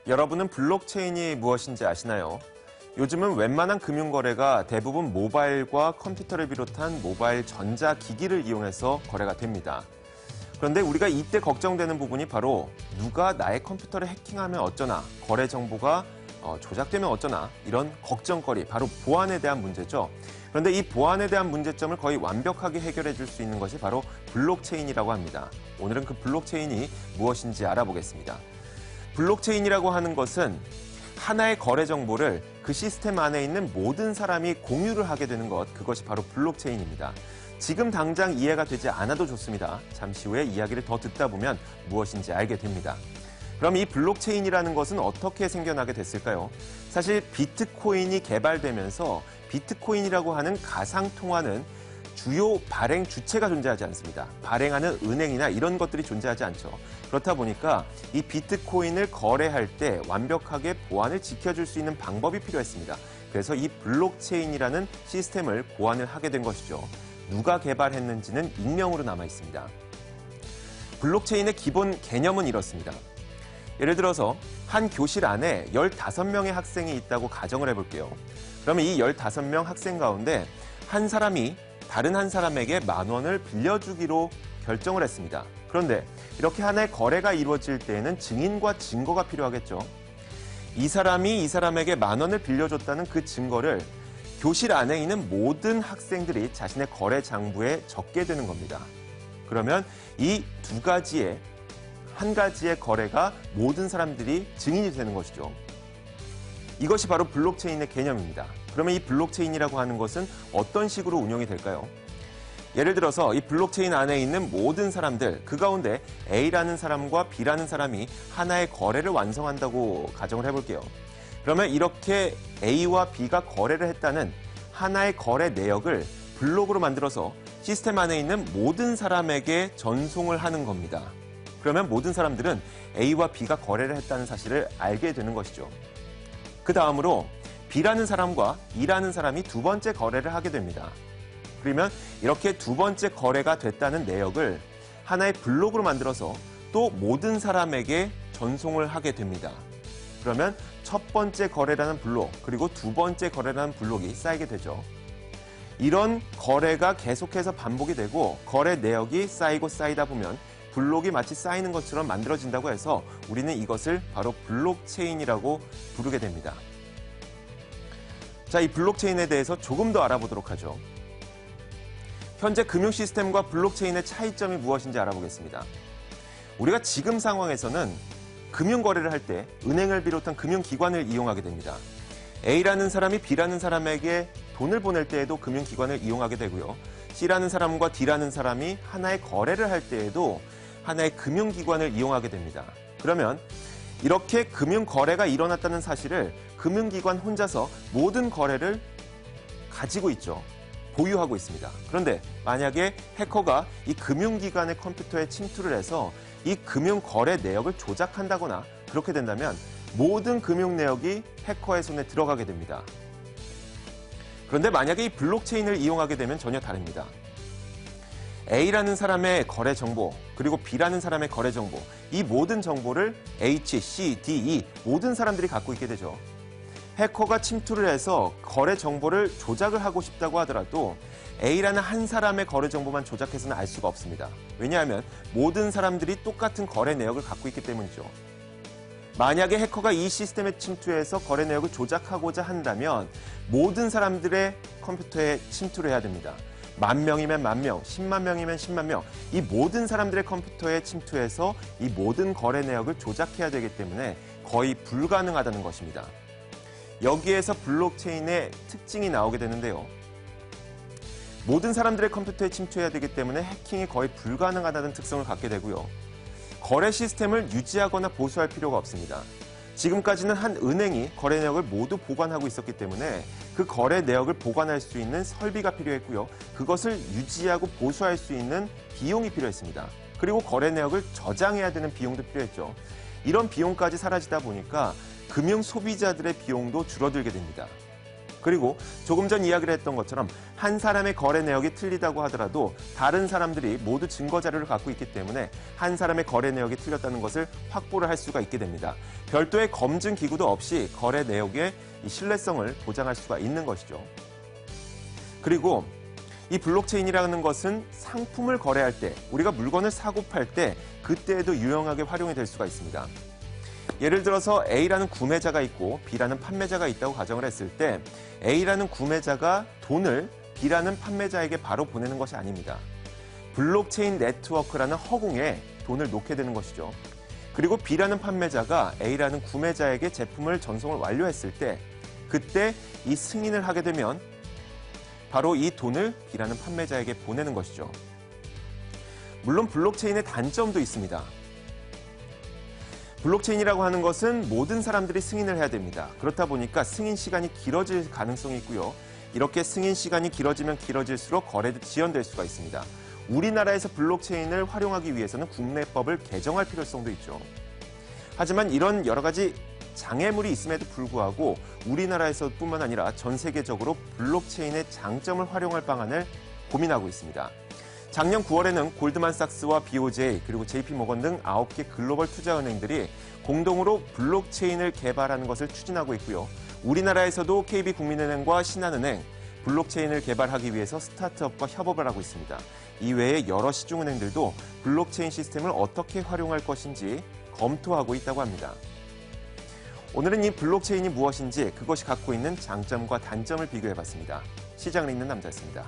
여러분은 블록체인이 무엇인지 아시나요? 요즘은 웬만한 금융거래가 대부분 모바일과 컴퓨터를 비롯한 모바일 전자기기를 이용해서 거래가 됩니다. 그런데 우리가 이때 걱정되는 부분이 바로 누가 나의 컴퓨터를 해킹하면 어쩌나, 거래 정보가 조작되면 어쩌나 이런 걱정거리, 바로 보안에 대한 문제죠. 그런데 이 보안에 대한 문제점을 거의 완벽하게 해결해 줄 수 있는 것이 바로 블록체인이라고 합니다. 오늘은 그 블록체인이 무엇인지 알아보겠습니다. 블록체인이라고 하는 것은 하나의 거래 정보를 그 시스템 안에 있는 모든 사람이 공유를 하게 되는 것, 그것이 바로 블록체인입니다. 지금 당장 이해가 되지 않아도 좋습니다. 잠시 후에 이야기를 더 듣다 보면 무엇인지 알게 됩니다. 그럼 이 블록체인이라는 것은 어떻게 생겨나게 됐을까요? 사실 비트코인이 개발되면서 비트코인이라고 하는 가상통화는 주요 발행 주체가 존재하지 않습니다. 발행하는 은행이나 이런 것들이 존재하지 않죠. 그렇다 보니까 이 비트코인을 거래할 때 완벽하게 보안을 지켜줄 수 있는 방법이 필요했습니다. 그래서 이 블록체인이라는 시스템을 고안을 하게 된 것이죠. 누가 개발했는지는 익명으로 남아 있습니다. 블록체인의 기본 개념은 이렇습니다. 예를 들어서 한 교실 안에 15명의 학생이 있다고 가정을 해볼게요. 그러면 이 15명 학생 가운데 한 사람이 다른 한 사람에게 10,000원을 빌려주기로 결정을 했습니다. 그런데 이렇게 하나의 거래가 이루어질 때에는 증인과 증거가 필요하겠죠. 이 사람이 이 사람에게 10,000원을 빌려줬다는 그 증거를 교실 안에 있는 모든 학생들이 자신의 거래 장부에 적게 되는 겁니다. 그러면 이 두 가지의 한 가지의 거래가 모든 사람들이 증인이 되는 것이죠. 이것이 바로 블록체인의 개념입니다. 그러면 이 블록체인이라고 하는 것은 어떤 식으로 운영이 될까요? 예를 들어서 이 블록체인 안에 있는 모든 사람들, 그 가운데 A라는 사람과 B라는 사람이 하나의 거래를 완성한다고 가정을 해볼게요. 그러면 이렇게 A와 B가 거래를 했다는 하나의 거래 내역을 블록으로 만들어서 시스템 안에 있는 모든 사람에게 전송을 하는 겁니다. 그러면 모든 사람들은 A와 B가 거래를 했다는 사실을 알게 되는 것이죠. 그 다음으로 B라는 사람과 E라는 사람이 두 번째 거래를 하게 됩니다. 그러면 이렇게 두 번째 거래가 됐다는 내역을 하나의 블록으로 만들어서 또 모든 사람에게 전송을 하게 됩니다. 그러면 첫 번째 거래라는 블록, 그리고 두 번째 거래라는 블록이 쌓이게 되죠. 이런 거래가 계속해서 반복이 되고 거래 내역이 쌓이고 쌓이다 보면 블록이 마치 쌓이는 것처럼 만들어진다고 해서 우리는 이것을 바로 블록체인이라고 부르게 됩니다. 자, 이 블록체인에 대해서 조금 더 알아보도록 하죠. 현재 금융 시스템과 블록체인의 차이점이 무엇인지 알아보겠습니다. 우리가 지금 상황에서는 금융 거래를 할 때 은행을 비롯한 금융기관을 이용하게 됩니다. A라는 사람이 B라는 사람에게 돈을 보낼 때에도 금융기관을 이용하게 되고요. C라는 사람과 D라는 사람이 하나의 거래를 할 때에도 하나의 금융기관을 이용하게 됩니다. 그러면 이렇게 금융거래가 일어났다는 사실을 금융기관 혼자서 모든 거래를 가지고 있죠. 보유하고 있습니다. 그런데 만약에 해커가 이 금융기관의 컴퓨터에 침투를 해서 이 금융거래 내역을 조작한다거나 그렇게 된다면 모든 금융 내역이 해커의 손에 들어가게 됩니다. 그런데 만약에 이 블록체인을 이용하게 되면 전혀 다릅니다. A라는 사람의 거래 정보, 그리고 B라는 사람의 거래 정보, 이 모든 정보를 H, C, D, E 모든 사람들이 갖고 있게 되죠. 해커가 침투를 해서 거래 정보를 조작을 하고 싶다고 하더라도 A라는 한 사람의 거래 정보만 조작해서는 알 수가 없습니다. 왜냐하면 모든 사람들이 똑같은 거래 내역을 갖고 있기 때문이죠. 만약에 해커가 이 시스템에 침투해서 거래 내역을 조작하고자 한다면 모든 사람들의 컴퓨터에 침투를 해야 됩니다. 10,000명이면 10,000명, 10만 명이면 10만 명, 이 모든 사람들의 컴퓨터에 침투해서 이 모든 거래 내역을 조작해야 되기 때문에 거의 불가능하다는 것입니다. 여기에서 블록체인의 특징이 나오게 되는데요. 모든 사람들의 컴퓨터에 침투해야 되기 때문에 해킹이 거의 불가능하다는 특성을 갖게 되고요. 거래 시스템을 유지하거나 보수할 필요가 없습니다. 지금까지는 한 은행이 거래 내역을 모두 보관하고 있었기 때문에 그 거래 내역을 보관할 수 있는 설비가 필요했고요. 그것을 유지하고 보수할 수 있는 비용이 필요했습니다. 그리고 거래 내역을 저장해야 되는 비용도 필요했죠. 이런 비용까지 사라지다 보니까 금융 소비자들의 비용도 줄어들게 됩니다. 그리고 조금 전 이야기를 했던 것처럼 한 사람의 거래 내역이 틀리다고 하더라도 다른 사람들이 모두 증거 자료를 갖고 있기 때문에 한 사람의 거래 내역이 틀렸다는 것을 확보를 할 수가 있게 됩니다. 별도의 검증 기구도 없이 거래 내역의 이 신뢰성을 보장할 수가 있는 것이죠. 그리고 이 블록체인이라는 것은 상품을 거래할 때, 우리가 물건을 사고 팔 때 그때에도 유용하게 활용이 될 수가 있습니다. 예를 들어서 A라는 구매자가 있고 B라는 판매자가 있다고 가정을 했을 때 A라는 구매자가 돈을 B라는 판매자에게 바로 보내는 것이 아닙니다. 블록체인 네트워크라는 허공에 돈을 놓게 되는 것이죠. 그리고 B라는 판매자가 A라는 구매자에게 제품을 전송을 완료했을 때 그때 이 승인을 하게 되면 바로 이 돈을 B라는 판매자에게 보내는 것이죠. 물론 블록체인의 단점도 있습니다. 블록체인이라고 하는 것은 모든 사람들이 승인을 해야 됩니다. 그렇다 보니까 승인 시간이 길어질 가능성이 있고요. 이렇게 승인 시간이 길어지면 길어질수록 거래도 지연될 수가 있습니다. 우리나라에서 블록체인을 활용하기 위해서는 국내법을 개정할 필요성도 있죠. 하지만 이런 여러 가지 장애물이 있음에도 불구하고 우리나라에서뿐만 아니라 전 세계적으로 블록체인의 장점을 활용할 방안을 고민하고 있습니다. 작년 9월에는 골드만삭스와 BOJ 그리고 JP모건 등 9개 글로벌 투자은행들이 공동으로 블록체인을 개발하는 것을 추진하고 있고요. 우리나라에서도 KB국민은행과 신한은행, 블록체인을 개발하기 위해서 스타트업과 협업을 하고 있습니다. 이외에 여러 시중은행들도 블록체인 시스템을 어떻게 활용할 것인지 검토하고 있다고 합니다. 오늘은 이 블록체인이 무엇인지 그것이 갖고 있는 장점과 단점을 비교해봤습니다. 시장을 읽는 남자였습니다.